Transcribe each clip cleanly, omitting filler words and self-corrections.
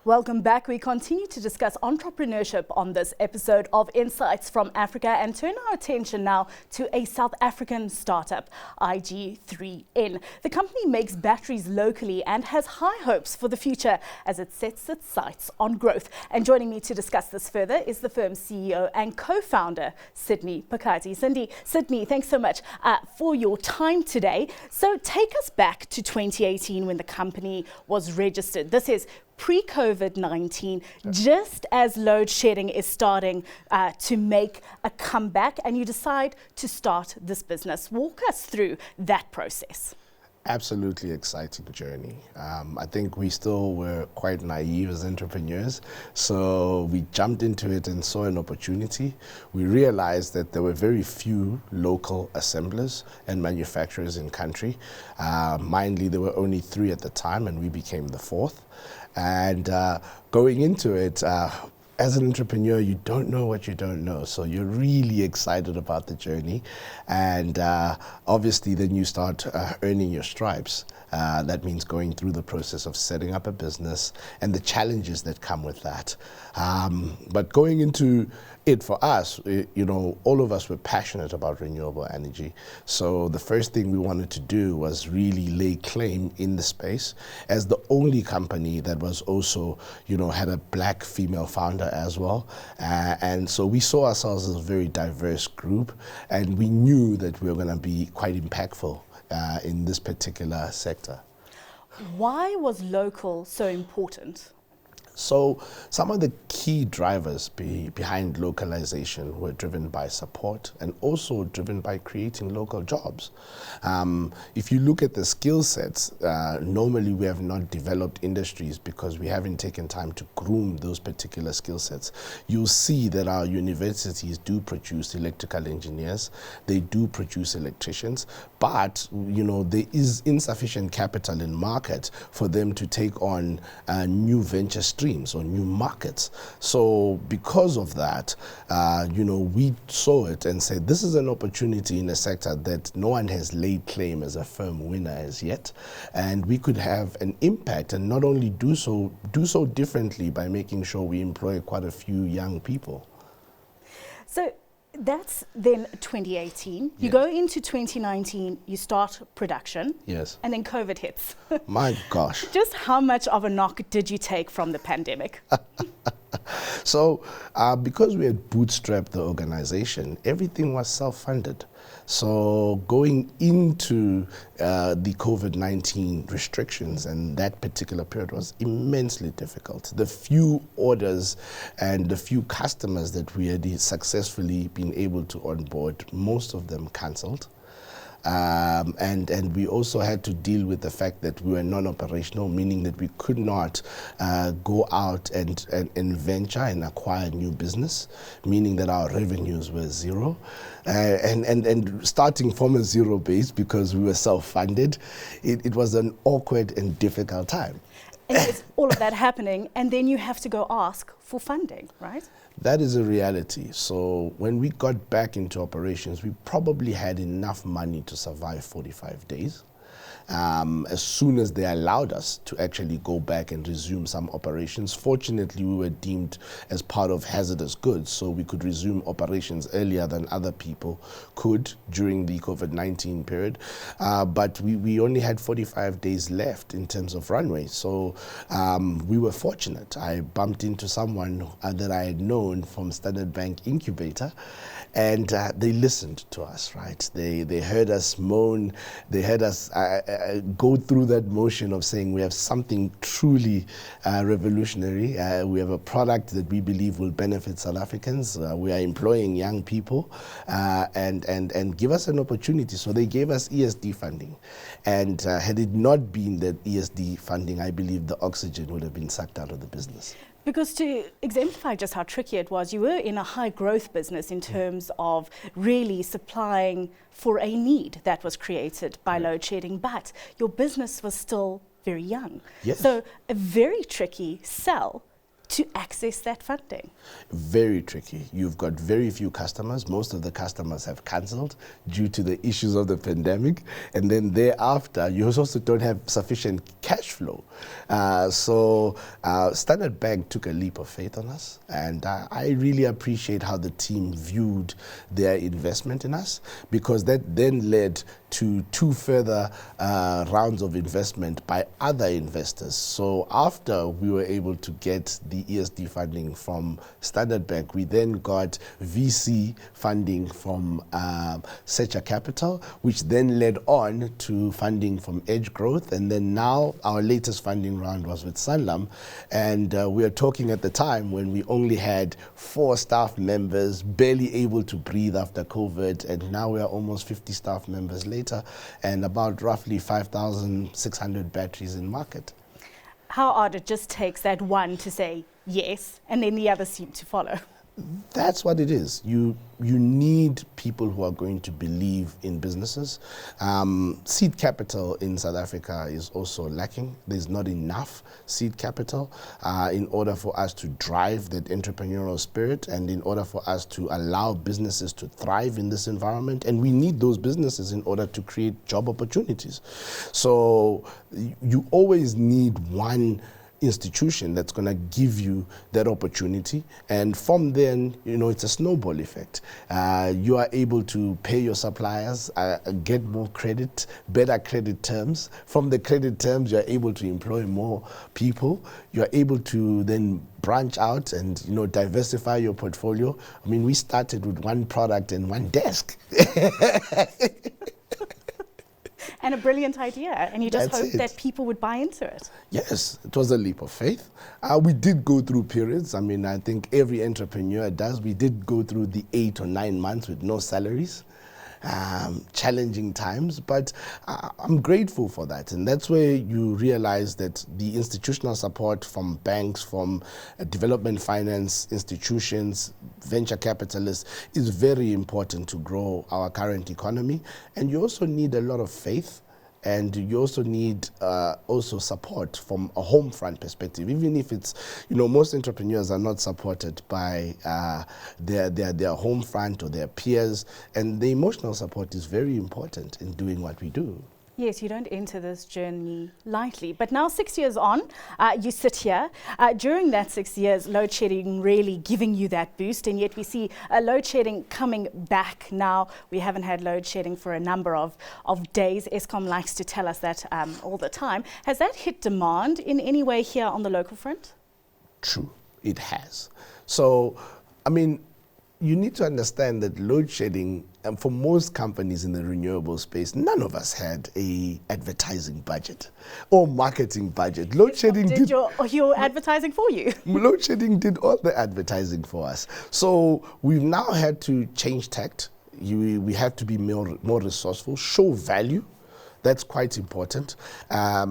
Welcome back. We continue to discuss entrepreneurship on this episode of Insights from Africa and turn our attention now to a South African startup, IG3N. The company makes batteries locally and has high hopes for the future as it sets its sights on growth. And joining me to discuss this further is the firm's CEO and co-founder, Sydney Pakati. Sydney, thanks so much for your time today. So take us back to 2018 when the company was registered. This is pre-COVID-19, just as load shedding is starting to make a comeback, and you decide to start this business. Walk us through that process. Absolutely exciting journey. I think we still were quite naive as entrepreneurs, so we jumped into it and saw an opportunity. We realized that there were very few local assemblers and manufacturers in country. Mindly, there were only 3 at the time, and we became the 4th. And going into it, as an entrepreneur, you don't know what you don't know. So you're really excited about the journey. And obviously, then you start earning your stripes. That means going through the process of setting up a business and the challenges that come with that. But going into it for us, all of us were passionate about renewable energy. So the first thing we wanted to do was really lay claim in the space as the only company that was also, had a black female founder as well. And so we saw ourselves as a very diverse group, and we knew that we were going to be quite impactful in this particular sector. Why was local so important? So some of the key drivers behind localization were driven by support and also driven by creating local jobs. If you look at the skill sets, normally we have not developed industries because we haven't taken time to groom those particular skill sets. You'll see that our universities do produce electrical engineers, they do produce electricians, but there is insufficient capital in market for them to take on new venture streams or new markets. So because of that, we saw it and said, this is an opportunity in a sector that no one has laid claim as a firm winner as yet. And we could have an impact and not only do so differently by making sure we employ quite a few young people. So that's then 2018. You Yes. go into 2019, you start production. Yes. And then COVID hits. My gosh. Just how much of a knock did you take from the pandemic? So because we had bootstrapped the organization, everything was self-funded. So going into the COVID-19 restrictions and that particular period was immensely difficult. The few orders and the few customers that we had successfully been able to onboard, most of them cancelled. And we also had to deal with the fact that we were non-operational, meaning that we could not go out and venture and acquire new business, meaning that our revenues were zero. And starting from a zero base because we were self-funded, it was an awkward and difficult time. And there's all of that happening, and then you have to go ask for funding, right? That is a reality. So when we got back into operations, we probably had enough money to survive 45 days. As soon as they allowed us to actually go back and resume some operations. Fortunately, we were deemed as part of hazardous goods, so we could resume operations earlier than other people could during the COVID-19 period. But we only had 45 days left in terms of runway, so we were fortunate. I bumped into someone that I had known from Standard Bank Incubator, and they listened to us, right? They heard us moan, they heard us go through that motion of saying we have something truly revolutionary. We have a product that we believe will benefit South Africans. We are employing young people and give us an opportunity. So they gave us ESD funding. And had it not been that ESD funding, I believe the oxygen would have been sucked out of the business. Because to exemplify just how tricky it was, you were in a high growth business in terms of really supplying for a need that was created by load shedding, but your business was still very young. Yes. So a very tricky sell to access that funding? Very tricky. You've got very few customers. Most of the customers have cancelled due to the issues of the pandemic. And then thereafter, you also don't have sufficient cash flow. So Standard Bank took a leap of faith on us. And I really appreciate how the team viewed their investment in us, because that then led to 2 further rounds of investment by other investors. So after we were able to get the ESD funding from Standard Bank, we then got VC funding from Secha Capital, which then led on to funding from Edge Growth. And then now our latest funding round was with Sanlam. And we are talking at the time when we only had 4 staff members, barely able to breathe after COVID. And now we are almost 50 staff members later, and about roughly 5,600 batteries in market. How odd it just takes that one to say yes, and then the others seem to follow. That's what it is. You need people who are going to believe in businesses. Seed capital in South Africa is also lacking. There's not enough seed capital in order for us to drive that entrepreneurial spirit, and in order for us to allow businesses to thrive in this environment. And we need those businesses in order to create job opportunities. So you always need one institution that's going to give you that opportunity, and from then, it's a snowball effect. You are able to pay your suppliers, get more credit, better credit terms. From the credit terms, you're able to employ more people. You're able to then branch out and diversify your portfolio. I mean, we started with 1 product and 1 desk. And a brilliant idea, and you just hoped that people would buy into it. Yes, it was a leap of faith. We did go through periods. I mean, I think every entrepreneur does. We did go through the 8 or 9 months with no salaries. Challenging times, but I'm grateful for that. And that's where you realize that the institutional support from banks, from development finance institutions, venture capitalists is very important to grow our current economy. And you also need a lot of faith, and you also need also support from a home front perspective. Even if it's, most entrepreneurs are not supported by their home front or their peers, and the emotional support is very important in doing what we do. Yes, you don't enter this journey lightly. But now 6 years on, you sit here. During that 6 years, load shedding really giving you that boost, and yet we see load shedding coming back now. We haven't had load shedding for a number of days. Eskom likes to tell us that all the time. Has that hit demand in any way here on the local front? True, it has. So, I mean, you need to understand that load shedding, for most companies in the renewable space, none of us had a advertising budget or marketing budget. Load shedding did your advertising for you. Load shedding did all the advertising for us. So we've now had to change tact. We have to be more resourceful, show value. That's quite important.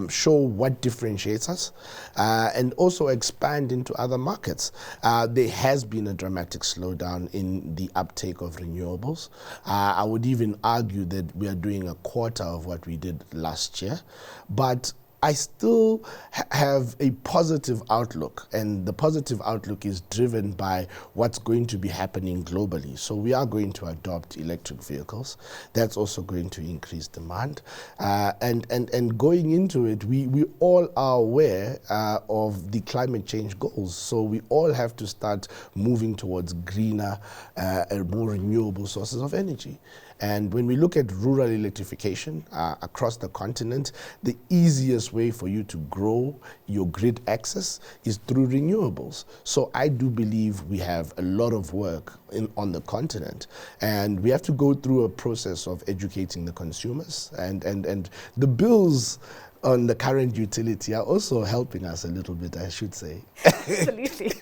Show what differentiates us, and also expand into other markets. There has been a dramatic slowdown in the uptake of renewables. I would even argue that we are doing a quarter of what we did last year, but I still have a positive outlook, and the positive outlook is driven by what's going to be happening globally. So we are going to adopt electric vehicles. That's also going to increase demand. And going into it, we all are aware of the climate change goals. So we all have to start moving towards greener and more renewable sources of energy. And when we look at rural electrification across the continent, the easiest way for you to grow your grid access is through renewables. So I do believe we have a lot of work on the continent, and we have to go through a process of educating the consumers, and the bills on the current utility are also helping us a little bit, I should say. Absolutely.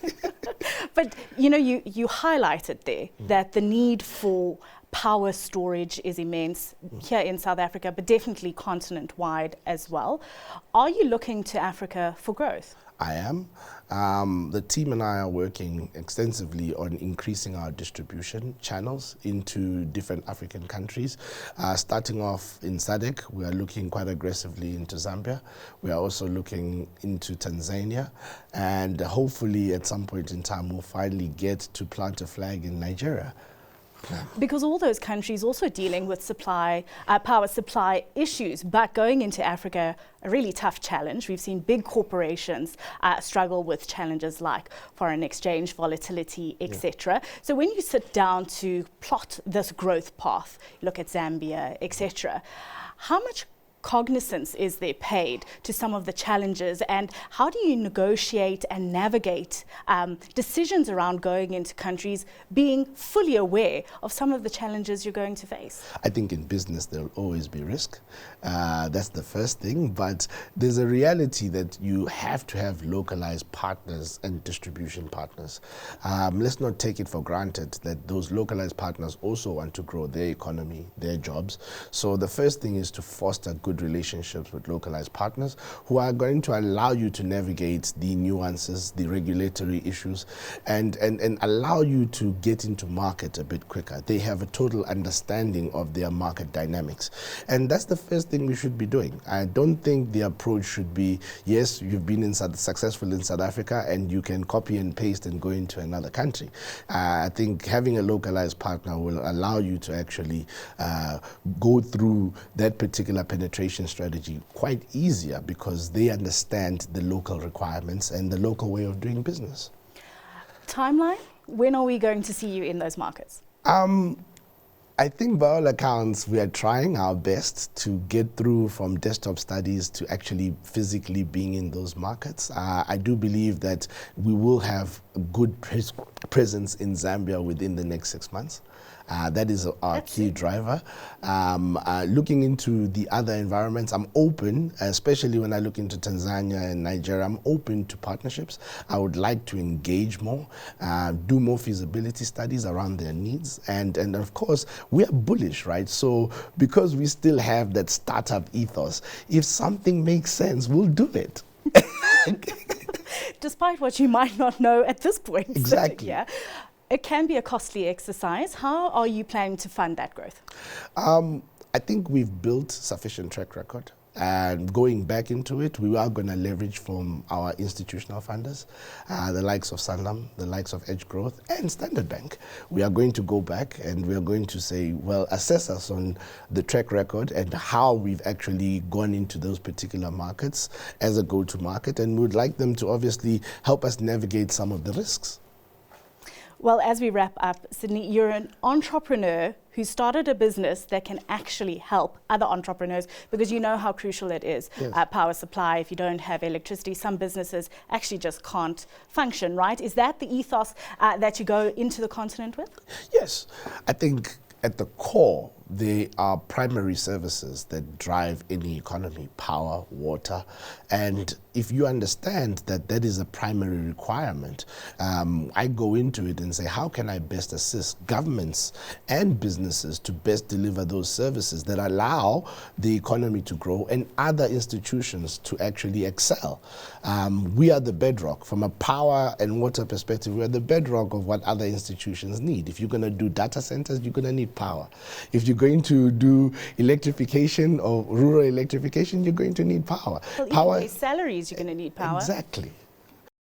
But you highlighted there that the need for power storage is immense here in South Africa, but definitely continent-wide as well. Are you looking to Africa for growth? I am. The team and I are working extensively on increasing our distribution channels into different African countries. Starting off in SADC, we are looking quite aggressively into Zambia. We are also looking into Tanzania. And hopefully at some point in time, we'll finally get to plant a flag in Nigeria. Because all those countries also dealing with power supply issues, but going into Africa, a really tough challenge. We've seen big corporations struggle with challenges like foreign exchange, volatility, etc. So when you sit down to plot this growth path, look at Zambia, etc., how much cognizance is there paid to some of the challenges, and how do you negotiate and navigate decisions around going into countries being fully aware of some of the challenges you're going to face? I think in business there'll always be risk. That's the first thing, but there's a reality that you have to have localized partners and distribution partners. Let's not take it for granted that those localized partners also want to grow their economy, their jobs. So the first thing is to foster good relationships with localized partners who are going to allow you to navigate the nuances, the regulatory issues, and allow you to get into market a bit quicker. They have a total understanding of their market dynamics. And that's the first thing we should be doing. I don't think the approach should be, yes, you've been successful in South Africa and you can copy and paste and go into another country. I think having a localized partner will allow you to actually go through that particular penetration strategy quite easier because they understand the local requirements and the local way of doing business. Timeline? When are we going to see you in those markets? I think by all accounts, we are trying our best to get through from desktop studies to actually physically being in those markets. I do believe that we will have a good presence in Zambia within the next 6 months. That is our key driver. Looking into the other environments, I'm open, especially when I look into Tanzania and Nigeria, I'm open to partnerships. I would like to engage more, do more feasibility studies around their needs. And of course, we are bullish, right? So because we still have that startup ethos, if something makes sense, we'll do it. Despite what you might not know at this point. Exactly. Yeah. It can be a costly exercise. How are you planning to fund that growth? I think we've built sufficient track record. And going back into it, we are going to leverage from our institutional funders, the likes of Sanlam, the likes of Edge Growth, and Standard Bank. We are going to go back and we are going to say, well, assess us on the track record and how we've actually gone into those particular markets as a go-to market. And we would like them to obviously help us navigate some of the risks. Well, as we wrap up, Sydney, you're an entrepreneur who started a business that can actually help other entrepreneurs because you know how crucial it is. Yes. Power supply, if you don't have electricity, some businesses actually just can't function, right? Is that the ethos that you go into the continent with? Yes. I think at the core, they are primary services that drive any economy: power, water. And if you understand that that is a primary requirement, I go into it and say, how can I best assist governments and businesses to best deliver those services that allow the economy to grow and other institutions to actually excel? We are the bedrock. From a power and water perspective, we are the bedrock of what other institutions need. If you're going to do data centers, you're going to need power. If you're going to do electrification or rural electrification, you're going to need power. Well, Power, even salaries, you're going to need power. Exactly.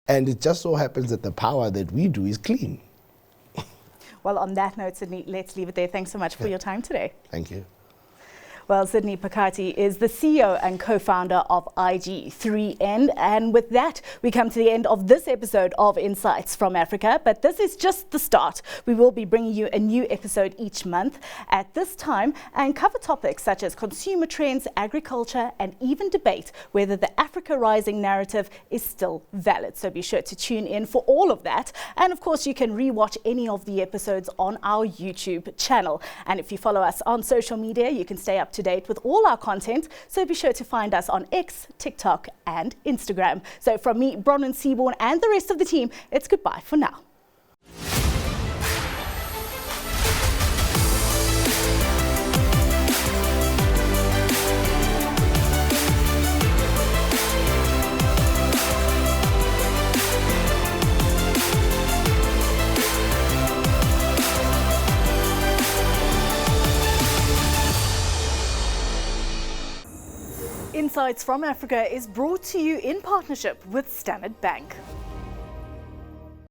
And it just so happens that the power that we do is clean. Well, on that note, Sydney, let's leave it there. Thanks so much for your time today. Thank you. Well, Sydney Pakati is the CEO and co-founder of IG3N. And with that, we come to the end of this episode of Insights from Africa. But this is just the start. We will be bringing you a new episode each month at this time and cover topics such as consumer trends, agriculture, and even debate whether the Africa Rising narrative is still valid. So be sure to tune in for all of that. And of course, you can rewatch any of the episodes on our YouTube channel. And if you follow us on social media, you can stay up to date with all our content, so be sure to find us on X, TikTok and Instagram. So from me, Bronwyn Seaborne and the rest of the team, it's goodbye for now. Insights from Africa is brought to you in partnership with Standard Bank.